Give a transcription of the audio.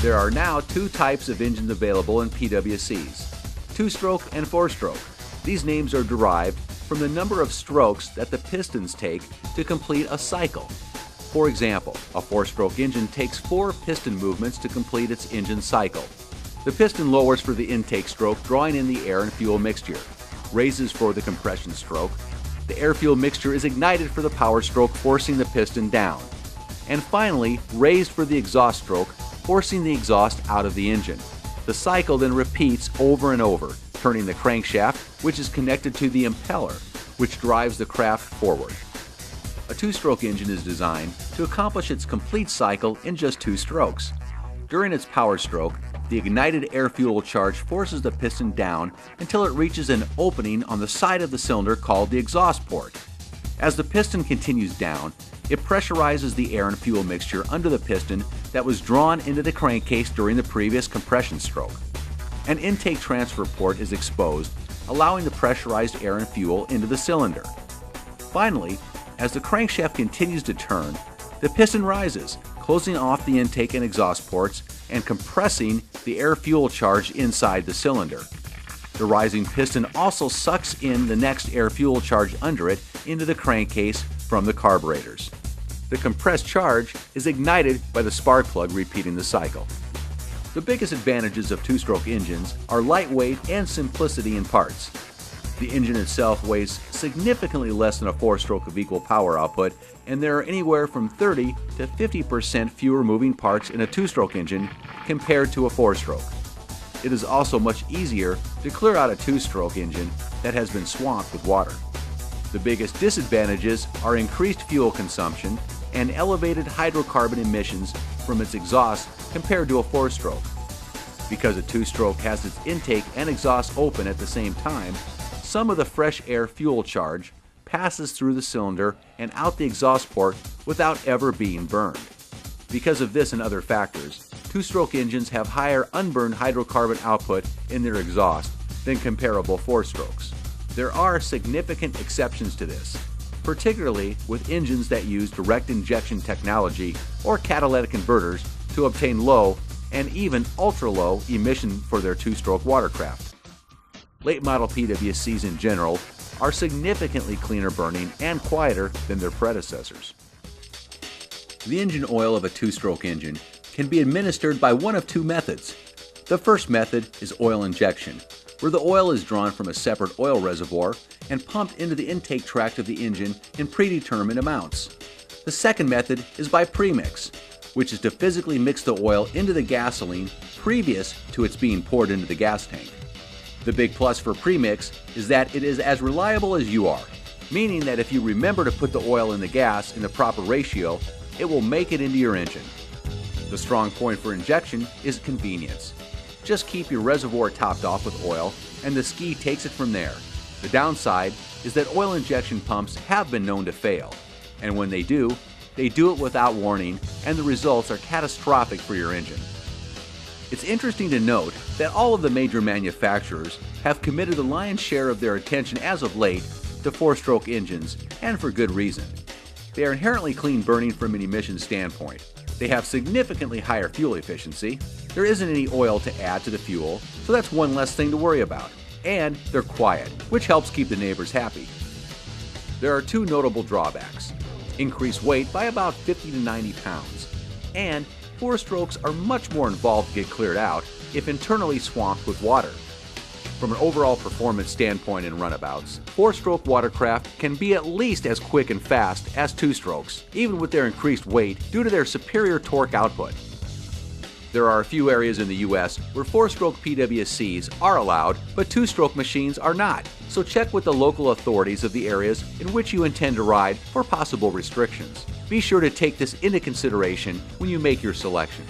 There are now two types of engines available in PWCs, two-stroke and four-stroke. These names are derived from the number of strokes that the pistons take to complete a cycle. For example, a four-stroke engine takes 4 piston movements to complete its engine cycle. The piston lowers for the intake stroke, drawing in the air and fuel mixture, raises for the compression stroke. The air-fuel mixture is ignited for the power stroke, forcing the piston down. And finally, raised for the exhaust stroke, forcing the exhaust out of the engine. The cycle then repeats over and over, turning the crankshaft, which is connected to the impeller, which drives the craft forward. A two-stroke engine is designed to accomplish its complete cycle in just 2 strokes. During its power stroke, the ignited air-fuel charge forces the piston down until it reaches an opening on the side of the cylinder called the exhaust port. As the piston continues down, it pressurizes the air and fuel mixture under the piston that was drawn into the crankcase during the previous compression stroke. An intake transfer port is exposed, allowing the pressurized air and fuel into the cylinder. Finally, as the crankshaft continues to turn, the piston rises, closing off the intake and exhaust ports and compressing the air-fuel charge inside the cylinder. The rising piston also sucks in the next air-fuel charge under it into the crankcase from the carburetors. The compressed charge is ignited by the spark plug, repeating the cycle. The biggest advantages of two-stroke engines are lightweight and simplicity in parts. The engine itself weighs significantly less than a four-stroke of equal power output, and there are anywhere from 30 to 50% fewer moving parts in a two-stroke engine compared to a four-stroke. It is also much easier to clear out a two-stroke engine that has been swamped with water. The biggest disadvantages are increased fuel consumption and elevated hydrocarbon emissions from its exhaust compared to a four-stroke. Because a two-stroke has its intake and exhaust open at the same time, some of the fresh air fuel charge passes through the cylinder and out the exhaust port without ever being burned. Because of this and other factors, two-stroke engines have higher unburned hydrocarbon output in their exhaust than comparable four-strokes. There are significant exceptions to this, particularly with engines that use direct injection technology or catalytic converters to obtain low and even ultra-low emission for their two-stroke watercraft. Late model PWCs in general are significantly cleaner burning and quieter than their predecessors. The engine oil of a two-stroke engine can be administered by one of 2 methods. The first method is oil injection, where the oil is drawn from a separate oil reservoir and pumped into the intake tract of the engine in predetermined amounts. The second method is by premix, which is to physically mix the oil into the gasoline previous to its being poured into the gas tank. The big plus for premix is that it is as reliable as you are, meaning that if you remember to put the oil in the gas in the proper ratio, it will make it into your engine. The strong point for injection is convenience. Just keep your reservoir topped off with oil and the ski takes it from there. The downside is that oil injection pumps have been known to fail, and when they do it without warning, and the results are catastrophic for your engine. It's interesting to note that all of the major manufacturers have committed the lion's share of their attention as of late to four-stroke engines, and for good reason. They are inherently clean burning from an emissions standpoint. They have significantly higher fuel efficiency. There isn't any oil to add to the fuel, so that's one less thing to worry about. And they're quiet, which helps keep the neighbors happy. There are 2 notable drawbacks: increased weight by about 50 to 90 pounds, and four-strokes are much more involved to get cleared out if internally swamped with water. From an overall performance standpoint in runabouts, four-stroke watercraft can be at least as quick and fast as two-strokes, even with their increased weight due to their superior torque output. There are a few areas in the US where four-stroke PWCs are allowed, but two-stroke machines are not, so check with the local authorities of the areas in which you intend to ride for possible restrictions. Be sure to take this into consideration when you make your selection.